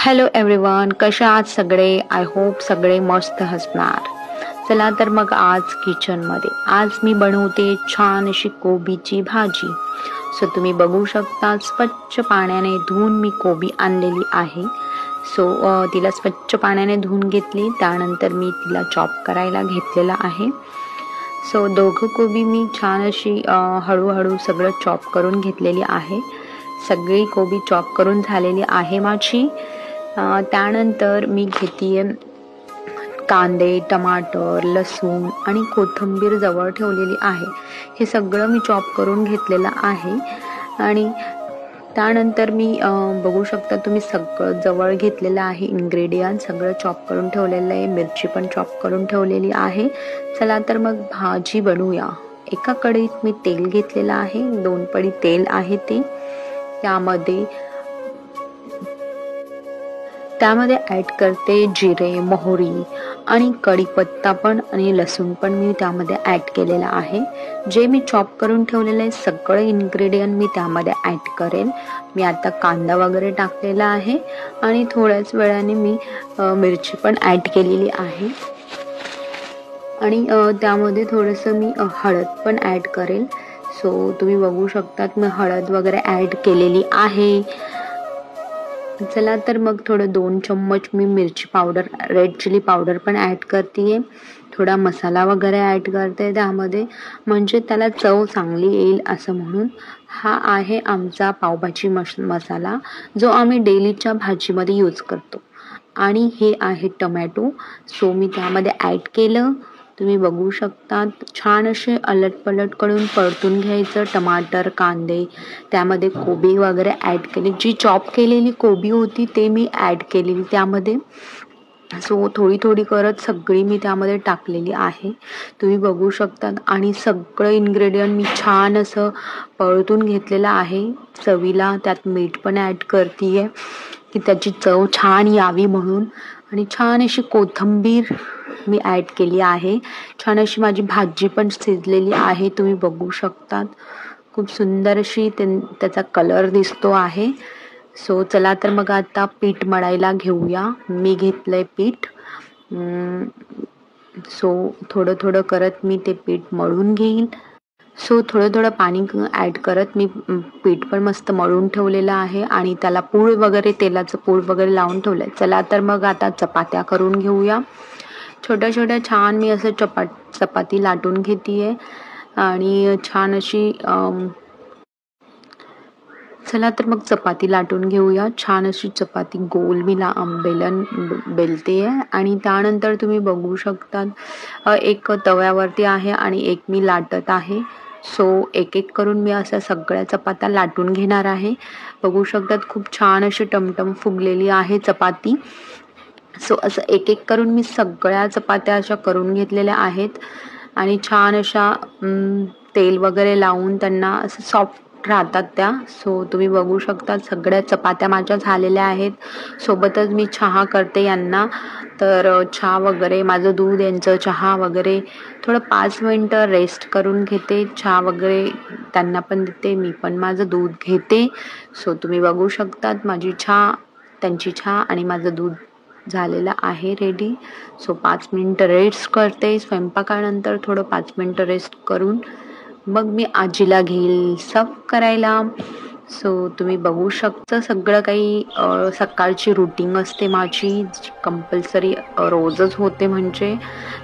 Hello everyone, कसे आहात सगळे? आय होप सगळे मस्त हसणार. चला तर मग आज किचनमध्ये आज मी बनवते छान अशी कोबीची भाजी. सो तुम्ही बघू शकता स्वच्छ पाण्याने धुवून मी कोबी आणलेली आहे. सो तिला स्वच्छ पाण्याने धुवून घेतली. त्यानंतर मी तिला चॉप करायला घेतलेला आहे. सो दोघं कोबी मी छान अशी हळूहळू सगळं चॉप करून घेतलेली आहे. सगळी कोबी चॉप करून झालेली आहे माझी. त्यानंतर मी घेते कांदे, टमाटर, लसूण आणि कोथिंबीर जवळ ठेवलेली आहे. हे सगळं मी चॉप करून घेतलेलं आहे. आणि त्यानंतर मी बघू शकता तुम्ही सगळं जवळ घेतलेलं आहे. इन्ग्रेडियंट सगळं चॉप करून ठेवलेलं आहे. मिरची पण चॉप करून ठेवलेली आहे. चला तर मग भाजी बनवूया. एका कढईत मी तेल घेतलेलं आहे. 2 पडी तेल आहे ते. त्यामध्ये ॲड करते जिरे, मोहरी आणि कढीपत्ता पण आणि लसूण पण मी त्यामध्ये ॲड केलेला आहे. जे मी चॉप करून ठेवलेलं आहे सगळे इन्ग्रेडियंट मी त्यामध्ये ॲड करेन. मी आता कांदा वगैरे टाकलेला आहे आणि थोड्याच वेळाने मी मिरची पण ॲड केलेली आहे. आणि त्यामध्ये थोडंसं मी हळद पण ॲड करेल. सो तुम्ही बघू शकतात मी हळद वगैरे ॲड केलेली आहे. चला तर मग थोडं 2 चम्मच मी मिरची पावडर, रेड चिली पावडर पण ॲड करते. थोडा मसाला वगैरे ॲड करते त्यामध्ये, म्हणजे त्याला चव चांगली येईल असं म्हणून. हा आहे आमचा पावभाजी मसाला जो आम्ही डेलीच्या भाजीमध्ये यूज करतो. आणि हे आहे टमॅटो. सो मी त्यामध्ये ॲड केलं. तुम्ही बघू शकता छान असे अलटपलट करून परतून घ्यायचं. टमाटर, कांदे, त्यामध्ये कोबी वगैरे ॲड केली. जी चॉप केलेली कोबी होती ते मी ॲड केलेली त्यामध्ये. सो थोडी थोडी करत सगळी मी त्यामध्ये टाकलेली आहे. तुम्ही बघू शकता. आणि सगळं इन्ग्रेडियंट मी छान असं परतून घेतलेलं आहे. चवीला त्यात मीठ पण ॲड करते की त्याची चव छान यावी म्हणून. आणि छान अशी कोथिंबीर मी ॲड केली आहे. छान अशी माझी भाजी पण शिजलेली आहे. तुम्ही बघू शकतात खूप सुंदर अशी त्याचा कलर दिसतो आहे. सो चला तर मग आता पीठ मळायला घेऊया. मी घेतलंय पीठ. सो थोडं थोडं करत मी ते पीठ मळून घेईन. सो थोडं थोडं पाणी ॲड करत मी पीठ पण मस्त मळून ठेवलेलं आहे. आणि त्याला पूळ वगैरे, तेलाचं पूळ वगैरे लावून ठेवलं आहे. चला तर मग आता चपात्या करून घेऊया. छोट्या छोट्या छान मी असं चपाती लाटून घेते. आणि छान अशी चला तर मग चपाती लाटून घेऊया. छान अशी चपाती गोल मी बेलते आहे. आणि त्यानंतर तुम्ही बघू शकतात एक तव्यावरती आहे आणि एक मी लाटत आहे. सो एक एक करून मी अशा सगळ्या चपात्या लाटून घेणार आहे. बघू शकतात खूप छान अशी टमटम फुगलेली आहे चपाती. सो असं एक एक करून मी सगळ्या चपात्या अशा करून घेतलेल्या आहेत. आणि छान अशा तेल वगैरे लावून त्यांना असं सॉफ्ट राहतात त्या. सो तुम्ही बघू शकता सगळ्या चपात्या माझ्या झालेल्या आहेत. सोबतच मी चहा करते यांना. तर चहा वगैरे, माझं दूध, यांचं चहा वगैरे थोडं 5 मिनटं रेस्ट करून घेते. चहा वगैरे त्यांना पण देते, मी पण माझं दूध घेते. सो तुम्ही बघू शकतात माझी चहा, त्यांची चहा आणि माझं दूध झालेलं आहे रेडी. सो 5 मिनटं रेस्ट करते. स्वयंपाकानंतर थोडं 5 मिनटं रेस्ट करून मग मी आजीला घेईल सर्व करायला. सो तुम्ही बघू शकता सगळं काही सकाळची रुटीन असते माझी, कंपल्सरी रोजच होते म्हणजे.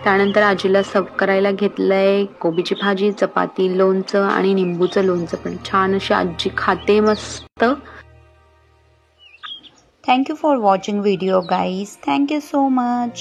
त्यानंतर आजीला सर्व करायला घेतलं आहे. कोबीची भाजी, चपाती, लोणचं आणि निंबूचं लोणचं पण छान अशी आजी खाते मस्त. Thank you for watching video guys. Thank you so much.